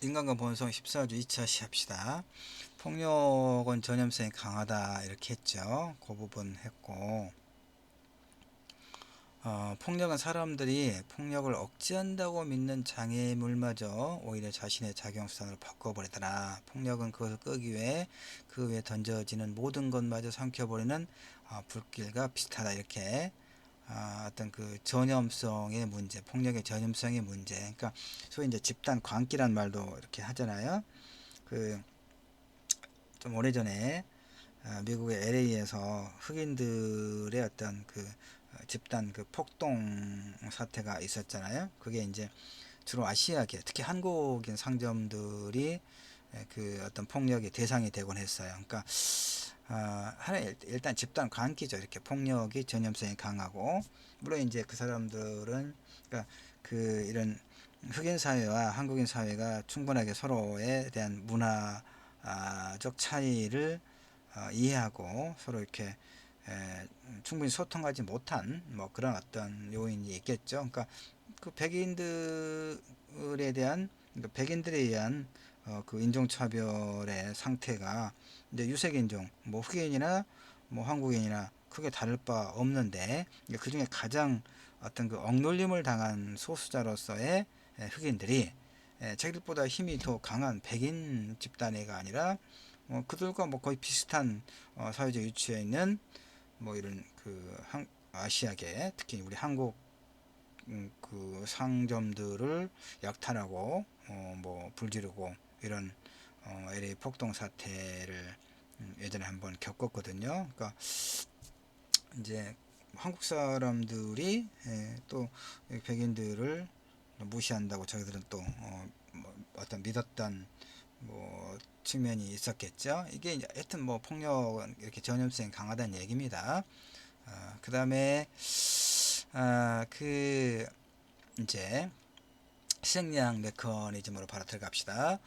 인간과 본성 14주 2차 시합시다. 폭력은 전염성이 강하다 이렇게 했죠. 그 부분 했고, 폭력은 사람들이 폭력을 억제한다고 믿는 장애물마저 오히려 자신의 작용수단으로 바꿔버리더라. 폭력은 그것을 끄기 위해 그 위에 던져지는 모든 것마저 삼켜버리는 불길과 비슷하다 이렇게 어떤 그 전염성의 문제, 폭력의 전염성의 문제. 그러니까 소위 이제 집단 광기란 말도 이렇게 하잖아요. 그 좀 오래전에 미국의 LA에서 흑인들의 어떤 그 집단 그 폭동 사태가 있었잖아요. 그게 이제 주로 아시아계, 특히 한국인 상점들이 그 어떤 폭력의 대상이 되곤 했어요. 그러니까 하나 일단 집단 관계죠. 이렇게 폭력이 전염성이 강하고, 물론 이제 그 사람들은 그러니까 그 이런 흑인 사회와 한국인 사회가 충분하게 서로에 대한 문화적 차이를 이해하고 서로 이렇게 충분히 소통하지 못한 뭐 그런 어떤 요인이 있겠죠. 그러니까 그 백인들에 대한, 그러니까 백인들에 의한 그 인종차별의 상태가 이제 유색인종, 뭐 흑인이나 뭐 한국인이나 크게 다를 바 없는데, 그 중에 가장 어떤 그 억눌림을 당한 소수자로서의 흑인들이 자기들보다 힘이 더 강한 백인 집단회가 아니라 그들과 뭐 거의 비슷한 사회적 위치에 있는 뭐 이런 그 아시아계, 특히 우리 한국 그 상점들을 약탈하고 뭐 불지르고 이런 LA 폭동 사태를 예전에 한번 겪었거든요. 그러니까 이제 한국 사람들이 또 백인들을 무시한다고 자기들은 또 뭐 어떤 믿었던 뭐 측면이 있었겠죠. 이게 이제 하여튼 뭐 폭력은 이렇게 전염성이 강하다는 얘기입니다. 그 다음에 그 이제 희생양 메커니즘으로 바로 들어갑시다.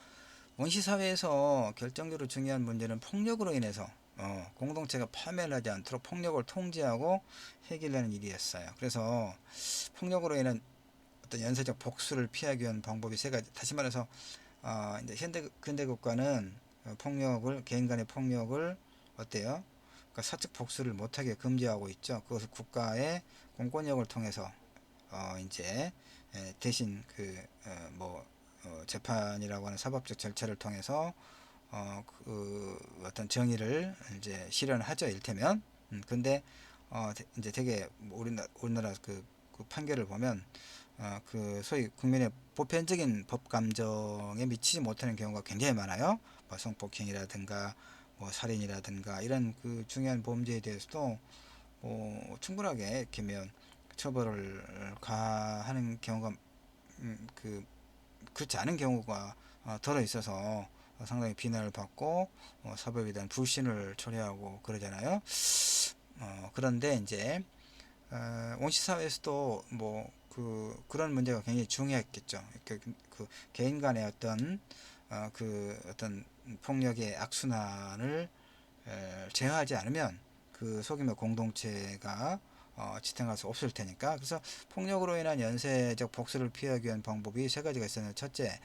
원시사회에서 결정적으로 중요한 문제는 폭력으로 인해서 공동체가 파멸하지 않도록 폭력을 통제하고 해결하는 일이었어요. 그래서 폭력으로 인한 어떤 연쇄적 복수를 피하기 위한 방법이 세 가지. 다시 말해서 이제 현대 근대 국가는 폭력을, 개인 간의 폭력을 어때요? 그러니까 사적 복수를 못하게 금지하고 있죠. 그것을 국가의 공권력을 통해서 이제 대신 뭐 재판이라고 하는 사법적 절차를 통해서 그 어떤 정의를 이제 실현하죠. 일테면. 근데 이제 되게 우리나라 그 판결을 보면 그 소위 국민의 보편적인 법 감정에 미치지 못하는 경우가 굉장히 많아요. 뭐 성폭행이라든가 뭐 살인이라든가 이런 그 중요한 범죄에 대해서도 충분하게 이렇게면 처벌을 가하는 경우가 그 그렇지 않은 경우가 덜어 있어서 상당히 비난을 받고 사법에 대한 불신을 초래하고 그러잖아요. 그런데 이제 원시사회에서도 뭐 그런 문제가 굉장히 중요했겠죠. 그 개인 간의 어떤 그 어떤 폭력의 악순환을 제어하지 않으면 그 소규모 공동체가 지탱할 수 없을 테니까. 그래서 폭력으로 인한 연쇄적 복수를 피하기 위한 방법이 세 가지가 있었는데, 첫째,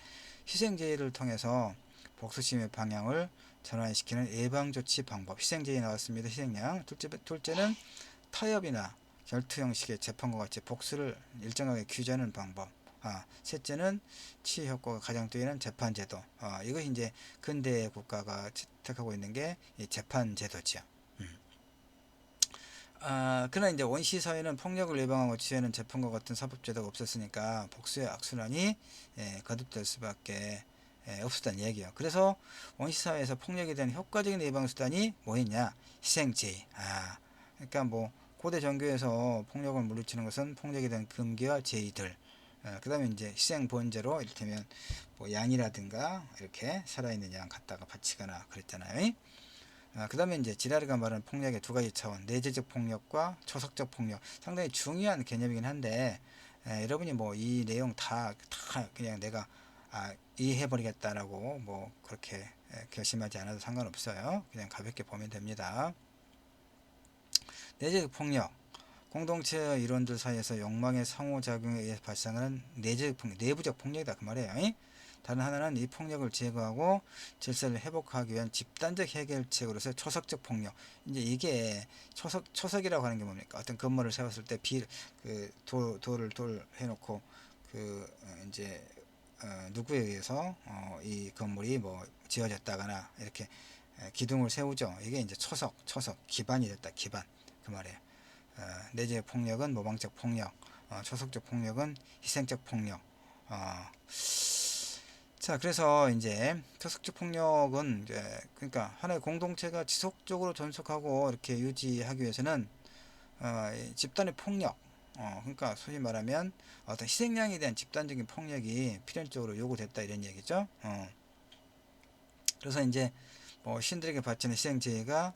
희생제의를 통해서 복수심의 방향을 전환시키는 예방조치 방법. 희생제의 나왔습니다. 희생양. 둘째는 타협이나 결투 형식의 재판과 같이 복수를 일정하게 규제하는 방법. 셋째는 치유 효과가 가장 뛰는 재판제도. 이것이 이제 근대 국가가 택하고 있는 게 이 재판제도지요. 그러나 이제 원시 사회는 폭력을 예방하고 지혜는 재판과 같은 사법제도가 없었으니까 복수의 악순환이 거듭될 수밖에 없었다는 얘기예요. 그래서 원시 사회에서 폭력에 대한 효과적인 예방 수단이 뭐였냐? 희생제의. 그러니까 뭐 고대 종교에서 폭력을 물리치는 것은 폭력에 대한 금기와 제의들. 그 다음에 이제 희생 번제로 이를테면 뭐 양이라든가 이렇게 살아있는 양 갖다가 바치거나 그랬잖아요. 그 다음에 이제 지라르가 말하는 폭력의 두 가지 차원, 내재적 폭력과 초석적 폭력. 상당히 중요한 개념이긴 한데, 여러분이 뭐 이 내용 다 그냥 내가 이해해버리겠다라고 뭐 그렇게 결심하지 않아도 상관없어요. 그냥 가볍게 보면 됩니다. 내재적 폭력. 공동체 이론들 사이에서 욕망의 상호작용에 의해 발생하는 내부적 폭력이다 그 말이에요. 다른 하나는 이 폭력을 제거하고 질서를 회복하기 위한 집단적 해결책으로서 초석적 폭력. 이제 이게 초석이라고 하는 게 뭡니까? 어떤 건물을 세웠을 때 돌을 해놓고 이제 누구에 의해서 이 건물이 뭐 지어졌다거나 이렇게 기둥을 세우죠. 이게 이제 초석 기반이 됐다. 기반 그 말이에요. 내재적 폭력은 모방적 폭력, 초석적 폭력은 희생적 폭력. 자, 그래서 이제 초석적 폭력은 이제 그러니까 하나의 공동체가 지속적으로 존속하고 이렇게 유지하기 위해서는 집단의 폭력, 그러니까 소위 말하면 어떤 희생양에 대한 집단적인 폭력이 필연적으로 요구됐다 이런 얘기죠. 그래서 이제 뭐 신들에게 바치는 희생제가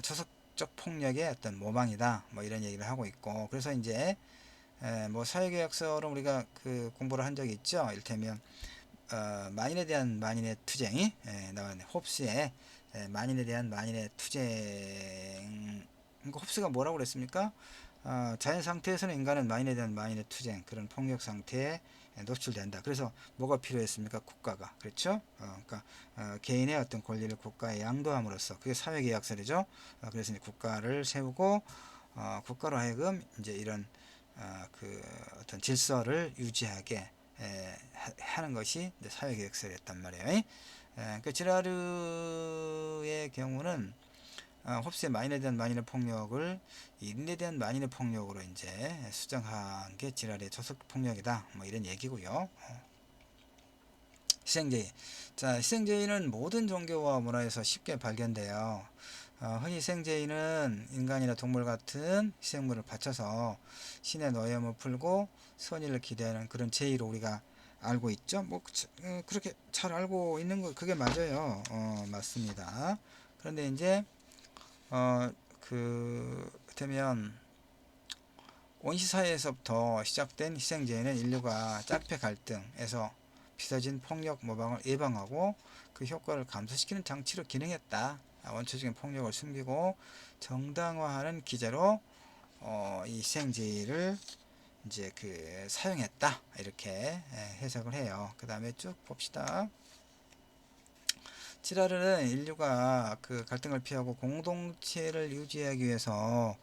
초석적 폭력의 어떤 모방이다 뭐 이런 얘기를 하고 있고, 그래서 이제 뭐 사회계약서로 우리가 그 공부를 한 적이 있죠. 이를테면 만인에 대한 만인의 투쟁이 나왔네. 홉스의 만인에 대한 만인의 투쟁. 그러니까 홉스가 뭐라고 그랬습니까? 자연 상태에서는 인간은 만인에 대한 만인의 투쟁, 그런 폭력 상태에 노출된다. 그래서 뭐가 필요했습니까? 국가가. 그렇죠? 그러니까 개인의 어떤 권리를 국가에 양도함으로써, 그게 사회계약설이죠. 그래서 이제 국가를 세우고 국가로 하여금 이제 이런 그 어떤 질서를 유지하게 하는 것이 사회계획설이었단 말이에요. 그 지라르의 경우는 홉스의 만인에 대한 만인의 폭력을 인에 대한 만인의 폭력으로 이제 수정한 게 지라르의 초속 폭력이다. 뭐 이런 얘기고요. 희생제의. 자, 희생제의는 모든 종교와 문화에서 쉽게 발견돼요. 흔히 희생제의는 인간이나 동물 같은 희생물을 바쳐서 신의 노염을 풀고 선의를 기대하는 그런 제의로 우리가 알고 있죠. 뭐 그렇게 잘 알고 있는 거 그게 맞아요. 맞습니다. 그런데 이제 그렇다면 원시사회에서부터 시작된 희생제의는 인류가 짝패 갈등에서 빚어진 폭력 모방을 예방하고 그 효과를 감소시키는 장치로 기능했다. 원초적인 폭력을 숨기고 정당화하는 기제로 이 희생제의를 이제 사용했다. 이렇게 해석을 해요. 그 다음에 쭉 봅시다. 지라르는 인류가 그 갈등을 피하고 공동체를 유지하기 위해서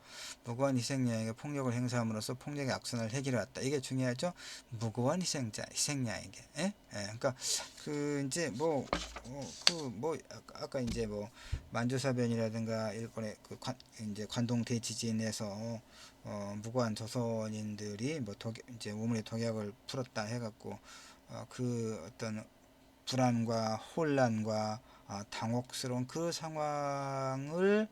무고한 희생양에게 폭력을 행사함으로써 폭력의 악순환을 해결해왔다. 이게 중요하죠. 무고한 희생양에게. 그러니까 이제 아까 이제 뭐 만주사변이라든가 일본의 이제 관동 대지진에서 무고한 조선인들이 뭐 이제 우물의 독약을 풀었다 해갖고 그 어떤 불안과 혼란과 당혹스러운 그 상황을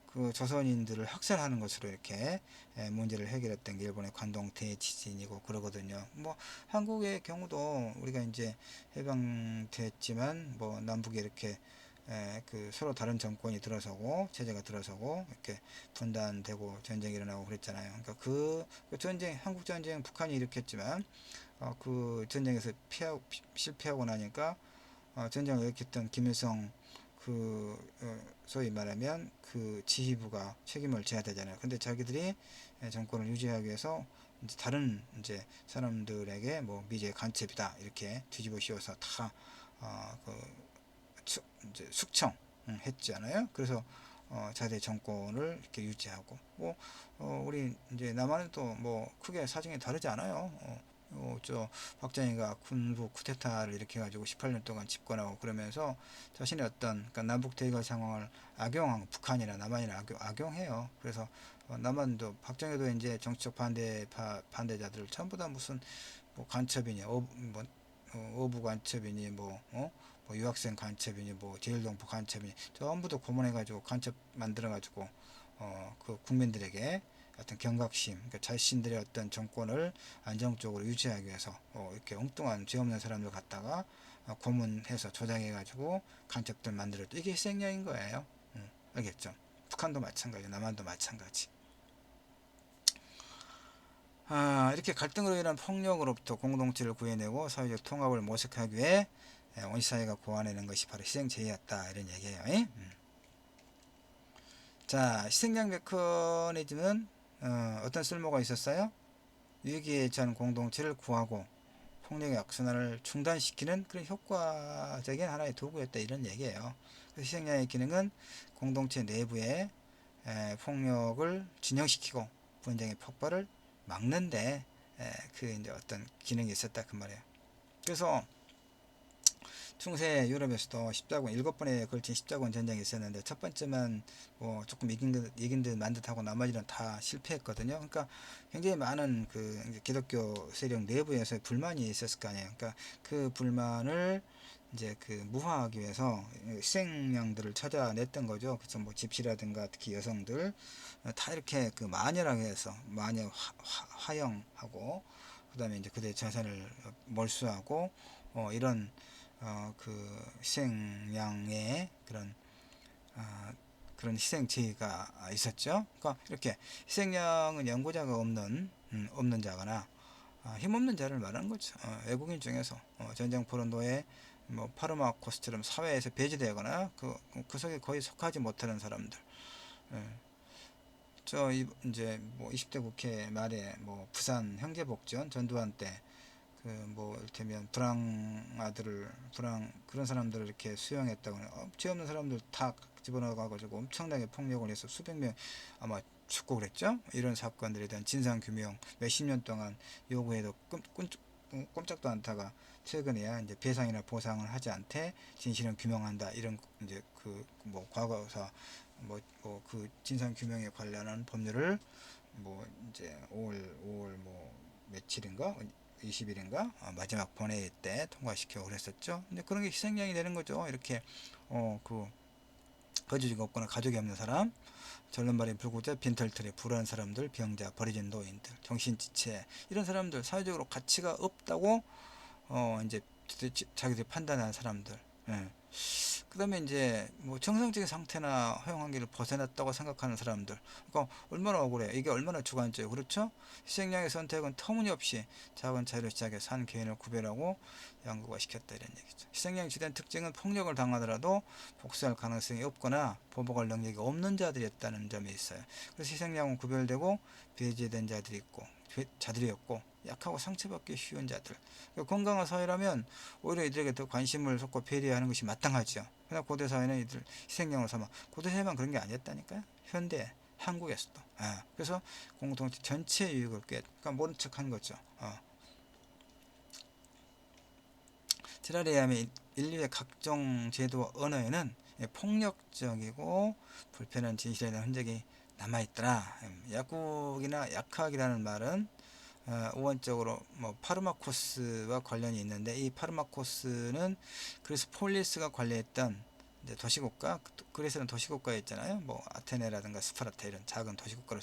그 조선인들을 학살하는 것으로 이렇게 문제를 해결했던 게 일본의 관동 대지진이고 그러거든요. 뭐 한국의 경우도 우리가 이제 해방됐지만 뭐 남북에 이렇게 서로 다른 정권이 들어서고 체제가 들어서고 이렇게 분단되고 전쟁이 일어나고 그랬잖아요. 그러니까 그 전쟁, 한국 전쟁 북한이 일으켰지만 그 전쟁에서 실패하고 나니까 전쟁을 일으켰던 김일성 소위 말하면 그 지휘부가 책임을 져야 되잖아요. 근데 자기들이 정권을 유지하기 위해서 이제 다른 이제 사람들에게 뭐 미제 간첩이다 이렇게 뒤집어 씌워서 다 이제 숙청 했잖아요. 그래서 자기의 정권을 이렇게 유지하고 뭐 우리 이제 남한도 뭐 크게 사정이 다르지 않아요. 저 박정희가 군부 쿠데타를 일으켜가지고 18년 동안 집권하고 그러면서 자신의 어떤 그러니까 남북 대결 상황을 악용한 북한이나 남한이나 악용해요. 그래서 남한도 박정희도 이제 정치적 반대자들을 전부 다 무슨 뭐 간첩이니 어부 간첩이니 뭐 유학생 간첩이니 뭐 제일동포 간첩이니 전부 다 고문해가지고 간첩 만들어가지고 그 국민들에게 어떤 경각심, 그러니까 자신들의 어떤 정권을 안정적으로 유지하기 위해서 이렇게 엉뚱한 죄 없는 사람들 갖다가 고문해서 조작해가지고 간첩들 만들었다. 이게 희생양인 거예요. 알겠죠? 북한도 마찬가지, 남한도 마찬가지. 이렇게 갈등으로 인한 폭력으로부터 공동체를 구해내고 사회적 통합을 모색하기 위해 원시사회가 고안해낸 것이 바로 희생제의였다. 이런 얘기예요. 자, 희생양 메커니즘은 어떤 쓸모가 있었어요? 위기에 처한 공동체를 구하고 폭력의 악순환을 중단시키는 그런 효과적인 하나의 도구였다 이런 얘기예요. 희생양의 기능은 공동체 내부에 폭력을 진정시키고 분쟁의 폭발을 막는데 그 이제 어떤 기능이 있었다 그 말이에요. 그래서 중세 유럽에서도 십자군 7번에 걸친 십자군 전쟁이 있었는데 첫 번째만 뭐 조금 이긴 듯 만 듯하고 나머지는 다 실패했거든요. 그러니까 굉장히 많은 그 기독교 세력 내부에서 불만이 있었을 거 아니에요. 그러니까 그 불만을 이제 그 무화하기 위해서 희생양들을 찾아냈던 거죠. 그래서 뭐 집시라든가 특히 여성들 다 이렇게 그 마녀라고 해서 마녀 화형하고 그다음에 이제 그들의 재산을 몰수하고 이런 그 희생양의 그런 그런 희생제의가 있었죠. 그러니까 이렇게 희생양은 연고자가 없는 자거나 힘없는 자를 말하는 거죠. 외국인 중에서 전쟁 포로노예 뭐 파르마코스처럼 사회에서 배제되거나 그 속에 거의 속하지 못하는 사람들. 예. 이제 뭐 20대 국회 말에 뭐 부산 형제복지원 전두환 때 그 뭐 이를테면 불황 그런 사람들을 이렇게 수용했다고 죄 없는 사람들 다 집어넣어 가지고 엄청나게 폭력을 해서 수백 명 아마 죽고 그랬죠. 이런 사건들에 대한 진상 규명 몇십 년 동안 요구해도 꼼짝도 않다가 최근에야 이제 배상이나 보상을 하지 않되 진실은 규명한다 이런 이제 그 뭐 과거사 그 진상 규명에 관련한 법률을 뭐 이제 5월 뭐 며칠인가 20일인가 마지막 본회의 때 통과시키고 그랬었죠. 근데 그런 게 희생양이 되는 거죠. 이렇게 그 거주지가 없거나 가족이 없는 사람, 절름발이 불구자 빈털털이 불안한 사람들, 병자, 버려진 노인들, 정신지체 이런 사람들 사회적으로 가치가 없다고 이제 자기들이 판단하는 사람들. 예. 그 다음에 이제 뭐 정상적인 상태나 허용 한계를 벗어났다고 생각하는 사람들. 그러니까 얼마나 억울해. 이게 얼마나 주관적이에요. 그렇죠? 희생양의 선택은 터무니없이 작은 차이로 시작해서 한 개인을 구별하고 양극화시켰다 이런 얘기죠. 희생양의 주된 특징은 폭력을 당하더라도 복수할 가능성이 없거나 보복할 능력이 없는 자들이었다는 점이 있어요. 그래서 희생양은 구별되고 배제된 자들이 있고 자들이었고 약하고 상처받기 쉬운 자들. 그러니까 건강한 사회라면 오히려 이들에게 더 관심을 쏟고 배려하는 것이 마땅하죠. 그러나 고대 사회는 이들 희생양으로 삼아 고대 사회만 그런 게 아니었다니까요. 현대 한국에서도. 그래서 공동체 전체 유익을 그러니까 모른 척한 거죠. 지랄에 의하면 인류의 각종 제도와 언어에는 폭력적이고 불편한 진실에 대한 흔적이 남아있더라. 약국이나 약학이라는 말은 우원적으로 뭐 파르마코스와 관련이 있는데 이 파르마코스는 그래서 폴리스가 관리했던 이제 도시국가 그래서는 도시국가에 있잖아요. 뭐 아테네라든가 스파르타 이런 작은 도시국가로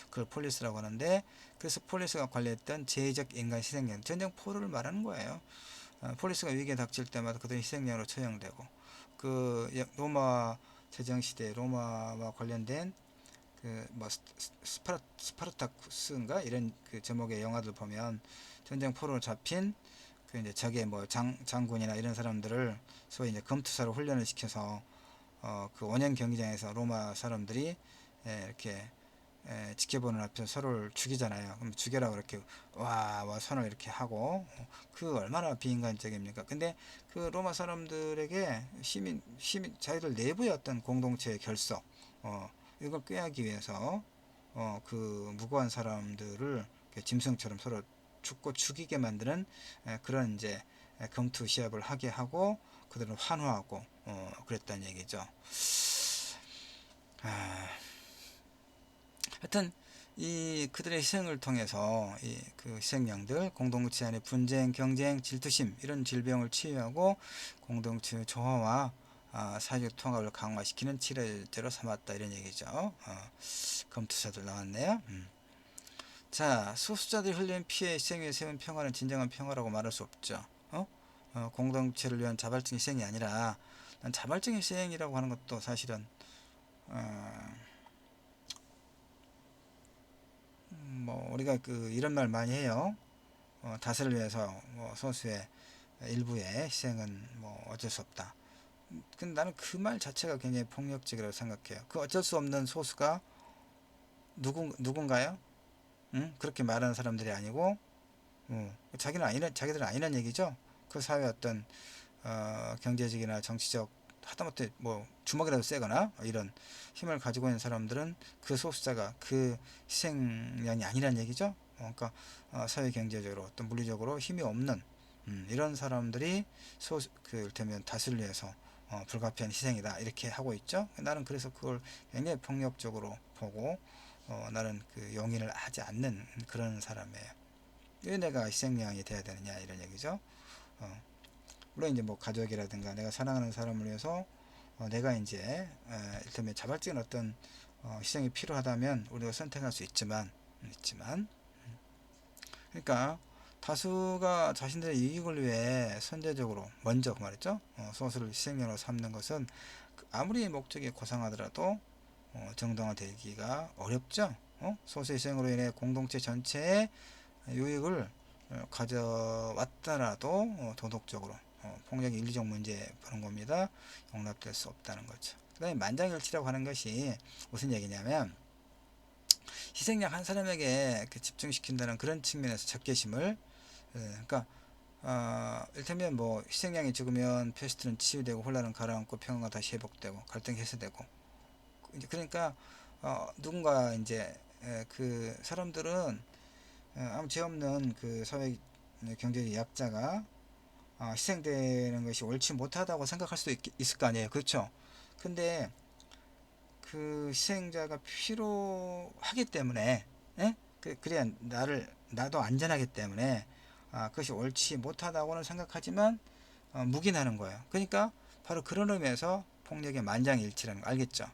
그걸 폴리스라고 하는데 그래서 폴리스가 관리했던 제의적 인간 희생양 전쟁 포로를 말하는 거예요. 폴리스가 위기에 닥칠 때마다 그들이 희생양으로 처형되고 그 로마 제정시대 로마와 관련된 그 뭐 스파르타쿠스인가 이런 그 제목의 영화들 보면 전쟁 포로로 잡힌 그 이제 적의 뭐 장군이나 이런 사람들을 소위 이제 검투사로 훈련을 시켜서 그 원형 경기장에서 로마 사람들이 이렇게 지켜보는 앞에서 서로를 죽이잖아요. 그럼 죽여라 그렇게 와 손을 이렇게 하고 그 얼마나 비인간적입니까? 근데 그 로마 사람들에게 시민 자기들 내부의 어떤 공동체의 결속 이걸 꾀하기 위해서 그 무고한 사람들을 짐승처럼 서로 죽고 죽이게 만드는 그런 이제 검투 시합을 하게 하고 그들은 환호하고 그랬다는 얘기죠. 하여튼 이 그들의 희생을 통해서 이 그 희생양들 공동체 안의 분쟁, 경쟁, 질투심 이런 질병을 치유하고 공동체의 조화와 사회적 통합을 강화시키는 치료제로 삼았다 이런 얘기죠. 검투사들 나왔네요. 자, 소수자들이 흘린 피해 희생 위에 세운 평화는 진정한 평화라고 말할 수 없죠. 공동체를 위한 자발적 희생이 아니라 난 자발적 희생이라고 하는 것도 사실은 뭐 우리가 그 이런 말 많이 해요. 다스를 위해서 뭐 소수의 일부의 희생은 뭐 어쩔 수 없다. 근데 나는 그 말 자체가 굉장히 폭력적이라고 생각해요. 그 어쩔 수 없는 소수가 누군가요? 응? 그렇게 말하는 사람들이 아니고, 자기들은 아니란 얘기죠. 그 사회 어떤 경제적이나 정치적, 하다못해 뭐 주먹이라도 세거나 이런 힘을 가지고 있는 사람들은 그 소수자가 그 희생양이 아니란 얘기죠. 그러니까 사회 경제적으로 어떤 물리적으로 힘이 없는 이런 사람들이 이를테면 다수를 위해서 불가피한 희생이다 이렇게 하고 있죠. 나는 그래서 그걸 굉장히 폭력적으로 보고 나는 그 용인을 하지 않는 그런 사람이에요. 왜 내가 희생양이 돼야 되느냐 이런 얘기죠. 물론 이제 뭐 가족이라든가 내가 사랑하는 사람을 위해서 내가 이제 이를테면 자발적인 어떤 희생이 필요하다면 우리가 선택할 수 있지만 그러니까 다수가 자신들의 이익을 위해 선제적으로 먼저 그 말했죠. 소수를 희생양으로 삼는 것은 아무리 목적이 고상하더라도 정당화되기가 어렵죠. 소수 희생으로 인해 공동체 전체의 유익을 가져왔더라도 도덕적으로 폭력이 인리적 문제 보는 겁니다. 용납될 수 없다는 거죠. 그 다음에 만장일치라고 하는 것이 무슨 얘기냐면 희생양 한 사람에게 집중시킨다는 그런 측면에서 적개심을 그러니까 이를테면 뭐 희생양이 죽으면 패스트는 치유되고 혼란은 가라앉고 평화가 다시 회복되고 갈등이 해소되고 그러니까 누군가 이제 그 사람들은 아무 죄 없는 그 사회 경제적 약자가 희생되는 것이 옳지 못하다고 생각할 수도 있을 거 아니에요. 그렇죠? 근데 그 희생자가 필요하기 때문에 그래야 나도 안전하기 때문에 그것이 옳지 못하다고는 생각하지만 묵인하는 거예요. 그러니까 바로 그런 의미에서 폭력의 만장일치라는 거 알겠죠?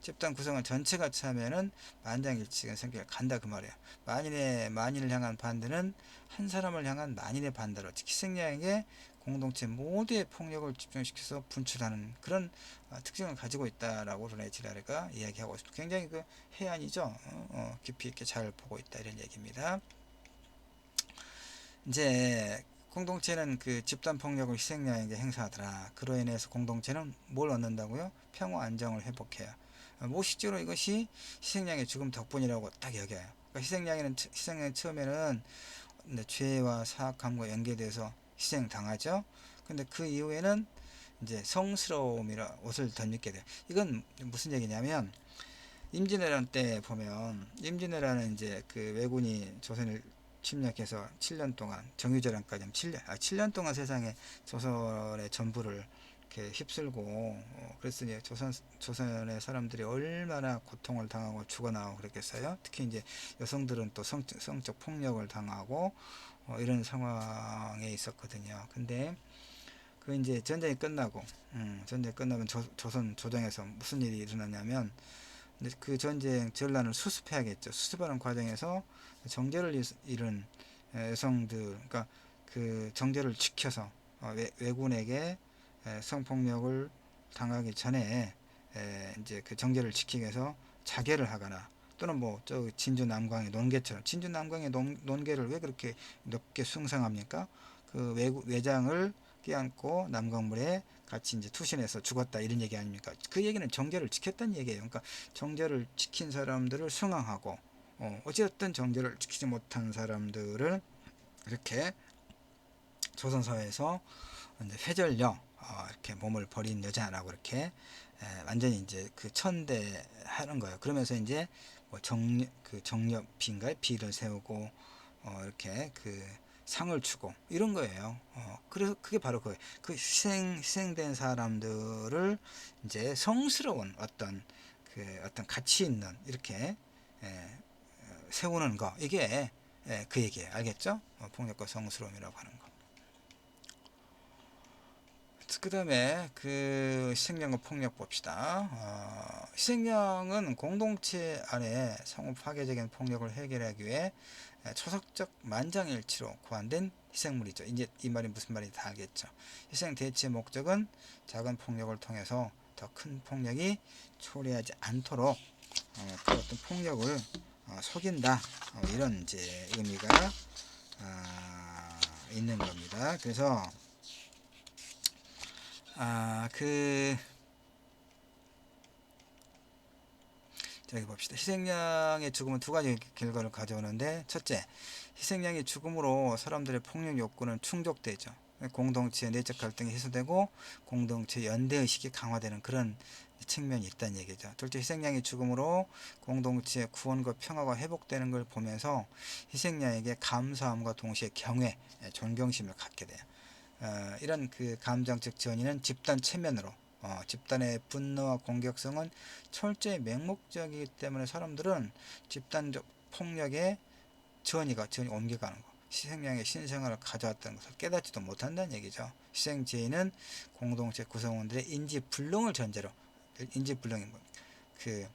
집단 구성원 전체가 참여하면 만장일치가 생겨 간다 그 말이에요. 만인을 향한 반대는 한 사람을 향한 만인의 반대로 희생양에게 공동체 모두의 폭력을 집중시켜서 분출하는 그런 특징을 가지고 있다라고 르네 지라르가 이야기하고 있습니다. 굉장히 그 해안이죠. 깊이 있게 잘 보고 있다 이런 얘기입니다. 이제 공동체는 그 집단 폭력을 희생양에게 행사하더라. 그로 인해서 공동체는 뭘 얻는다고요? 평화 안정을 회복해요. 무의식적으로 이것이 희생양의 죽음 덕분이라고 딱 여겨요. 그러니까 희생양이 처음에는 죄와 사악함과 연계돼서 희생당하죠. 근데 그 이후에는 이제 성스러움이라 옷을 덧입게 돼요. 이건 무슨 얘기냐면 임진왜란 때 보면 임진왜란은 이제 그 왜군이 조선을 침략해서 7년 동안 정유재란까지 7년 동안 세상에 조선의 전부를 이렇게 휩쓸고 그랬으니 조선의 사람들이 얼마나 고통을 당하고 죽어나오고 그랬겠어요. 특히 이제 여성들은 또 성적 폭력을 당하고 이런 상황에 있었거든요. 근데 그 이제 전쟁이 끝나면 조선 조정에서 무슨 일이 일어나냐면 그 전쟁 전란을 수습해야겠죠. 수습하는 과정에서 정제를 잃은 여성들, 그러니까 그 정제를 지켜서 왜군에게 성폭력을 당하기 전에 이제 그 정제를 지키기 위해서 자결을 하거나 또는 뭐 저 진주 남광의 논개처럼 진주 남광의 논개를 왜 그렇게 높게 숭상합니까? 그 외장을 끼안고 남광물에 같이 이제 투신해서 죽었다 이런 얘기 아닙니까? 그 얘기는 정제를 지켰다는 얘기예요. 그러니까 정제를 지킨 사람들을 숭앙하고 어찌됐든 정제를 지키지 못한 사람들을 이렇게 조선사회에서 이제 회절녀 이렇게 몸을 버린 여자라고 이렇게 완전히 이제 그 천대하는 거예요. 그러면서 이제 뭐 그 정렵비인가요? 비를 세우고 이렇게 그 상을 주고 이런 거예요. 그래서 그게 바로 그 희생된 사람들을 이제 성스러운 어떤 가치 있는 이렇게 에, 세우는 거 이게 그 얘기예요. 알겠죠? 폭력과 성스러움이라고 하는 거. 그 다음에 그 희생양과 폭력 봅시다. 희생양은 공동체 안에 상호 파괴적인 폭력을 해결하기 위해 초석적 만장일치로 고안된 희생물이죠. 이제 이 말이 무슨 말인지 다 알겠죠. 희생 대치의 목적은 작은 폭력을 통해서 더 큰 폭력이 초래하지 않도록 그 어떤 폭력을 속인다. 이런 이제 의미가 있는 겁니다. 그래서 그 여기 봅시다. 희생양의 죽음은 두 가지 결과를 가져오는데, 첫째, 희생양의 죽음으로 사람들의 폭력 욕구는 충족되죠. 공동체의 내적 갈등이 해소되고 공동체 연대의식이 강화되는 그런 측면이 있다는 얘기죠. 둘째, 희생양의 죽음으로 공동체의 구원과 평화가 회복되는 걸 보면서 희생양에게 감사함과 동시에 경외, 존경심을 갖게 돼요. 이런 그 감정적 전이는 집단 체면으로, 집단의 분노와 공격성은 철저히 맹목적이기 때문에 사람들은 집단적 폭력에 전이 옮겨가는 거, 희생양의 신성을 가져왔다는 것을 깨닫지도 못한다는 얘기죠. 희생제의는 공동체 구성원들의 인지불능을 전제로, 인지불능이 그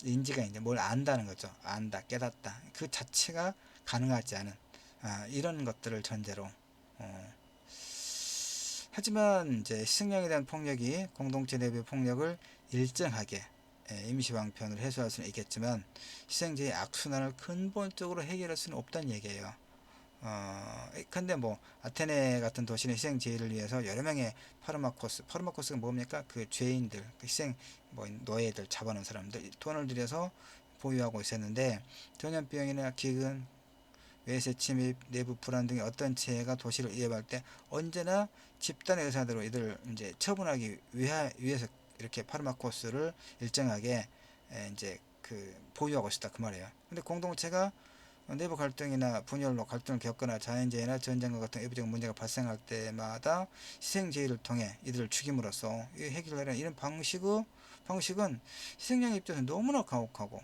인지가 이제 뭘 안다는 거죠. 안다, 깨닫다. 그 자체가 가능하지 않은, 이런 것들을 전제로. 하지만 이제 희생양에 대한 폭력이 공동체 내부의 폭력을 일정하게, 임시방편으로 해소할 수는 있겠지만 희생제의 악순환을 근본적으로 해결할 수는 없다는 얘기예요. 근데 뭐 아테네 같은 도시는 희생제의를 위해서 여러 명의 파르마코스가 뭡니까? 그 죄인들, 그 희생 뭐 노예들 잡아놓은 사람들 돈을 들여서 보유하고 있었는데, 전염병이나 기근, 외세 침입, 내부 불안 등의 어떤 재해가 도시를 위협할 때 언제나 집단의 의사대로 이들을 이제 처분하기 위해서 이렇게 파르마코스를 일정하게 이제 그 보유하고 있었다 그 말이에요. 근데 공동체가 내부 갈등이나 분열로 갈등을 겪거나 자연재해나 전쟁과 같은 외부적 문제가 발생할 때마다 희생제의를 통해 이들을 죽임으로써 해결하려는 이런 방식은 희생양 입장에서 너무나 가혹하고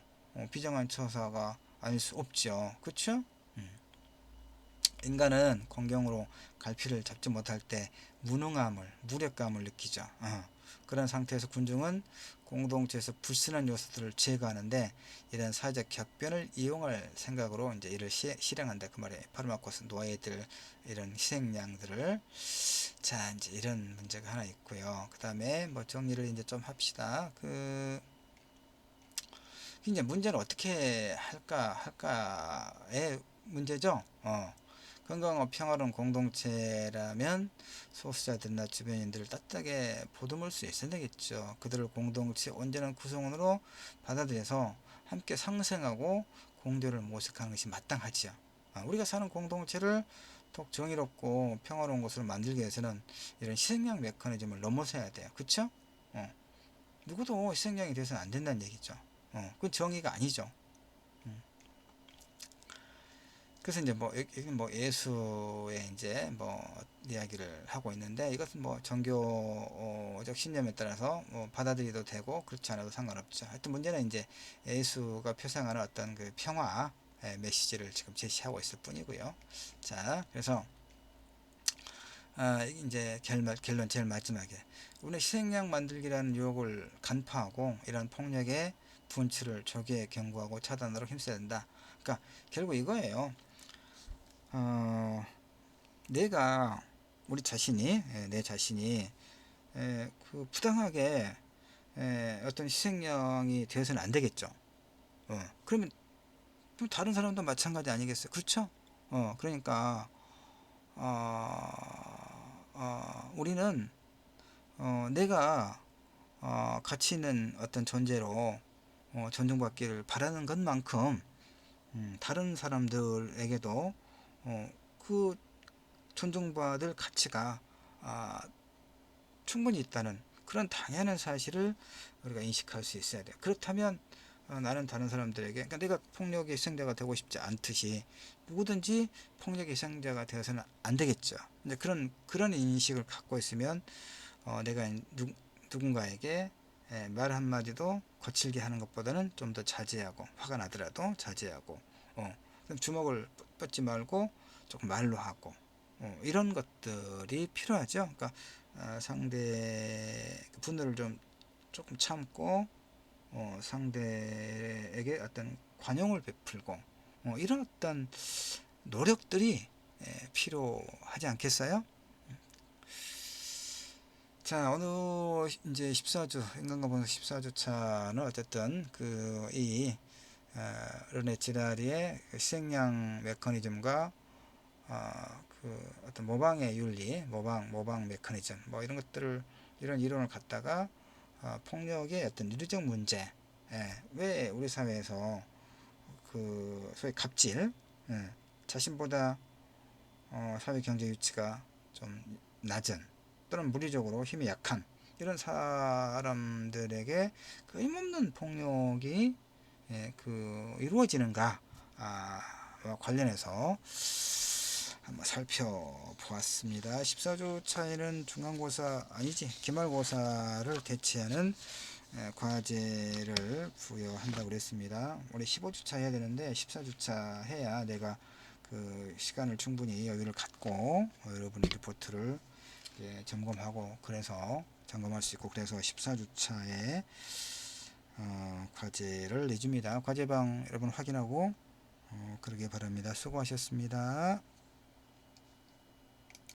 비정한 처사가 아닐 수 없죠. 그렇죠? 인간은 공경으로 갈피를 잡지 못할 때 무력감을 느끼죠. 그런 상태에서 군중은 공동체에서 불순한 요소들을 제거하는데, 이런 사회적 격변을 이용할 생각으로 이제 이를 실행한다 그 말이에요. 파르마코스 노예들, 이런 희생양들을. 자, 이제 이런 문제가 하나 있고요. 그 다음에 뭐 정리를 이제 좀 합시다. 이제 문제는 어떻게 할까의 문제죠. 건강하고 평화로운 공동체라면 소수자들이나 주변인들을 따뜻하게 보듬을 수 있어야 되겠죠. 그들을 공동체 온전한 구성원으로 받아들여서 함께 상생하고 공존을 모색하는 것이 마땅하지요. 우리가 사는 공동체를 더욱 정의롭고 평화로운 곳으로 만들기 위해서는 이런 희생양 메커니즘을 넘어서야 돼요. 그쵸? 누구도 희생양이 돼서는 안 된다는 얘기죠. 그건 정의가 아니죠. 그래서 이제 뭐 여기 뭐 예수의 이제 뭐 이야기를 하고 있는데, 이것은 뭐 종교적 신념에 따라서 뭐 받아들여도 되고 그렇지 않아도 상관없죠. 하여튼 문제는 이제 예수가 표상하는 어떤 그 평화 메시지를 지금 제시하고 있을 뿐이고요. 자, 그래서 이제 결론 제일 마지막에, 우리는 희생양 만들기라는 유혹을 간파하고 이런 폭력의 분출을 조기에 경고하고 차단하도록 힘써야 된다. 그러니까 결국 이거예요. 내가 우리 자신이 내 자신이 그 부당하게 어떤 희생양이 되어서는 안 되겠죠. 그러면 다른 사람도 마찬가지 아니겠어요? 그렇죠? 그러니까 우리는 내가 가치 있는 어떤 존재로 존중받기를 바라는 것만큼 다른 사람들에게도 그 존중받을 가치가 충분히 있다는 그런 당연한 사실을 우리가 인식할 수 있어야 돼요. 그렇다면 나는 다른 사람들에게, 그러니까 내가 폭력의 희생자가 되고 싶지 않듯이 누구든지 폭력의 희생자가 되어서는 안 되겠죠. 이제 그런 인식을 갖고 있으면 내가 누군가에게 말 한마디도 거칠게 하는 것보다는 좀 더 자제하고, 화가 나더라도 자제하고, 주먹을 뻗지 말고 조금 말로 하고, 이런 것들이 필요하죠. 그러니까 상대의 분노를 조금 참고 상대에게 어떤 관용을 베풀고, 이런 어떤 노력들이 필요하지 않겠어요? 자, 어느 이제 14주 인간과 본성 14주 차는 어쨌든 이 르네 지라리의 희생양 메커니즘과 어떤 모방의 윤리, 모방 메커니즘, 뭐 이런 이론을 갖다가 폭력의 어떤 윤리적 문제, 왜 우리 사회에서 그 소위 갑질, 예, 자신보다 사회 경제 위치가 좀 낮은 또는 물리적으로 힘이 약한 이런 사람들에게 끊임없는 폭력이 이루어지는가 관련해서 한번 살펴보았습니다. 14주 차에는 중간고사 아니지 기말고사를 대체하는 과제를 부여한다고 그랬습니다. 우리 15주차 해야 되는데 14주차 해야 내가 그 시간을 충분히 여유를 갖고 여러분의 리포트를 점검하고 그래서 점검할 수 있고 그래서 14주차에 과제를 내줍니다. 과제방 여러분 확인하고 그러길 바랍니다. 수고하셨습니다.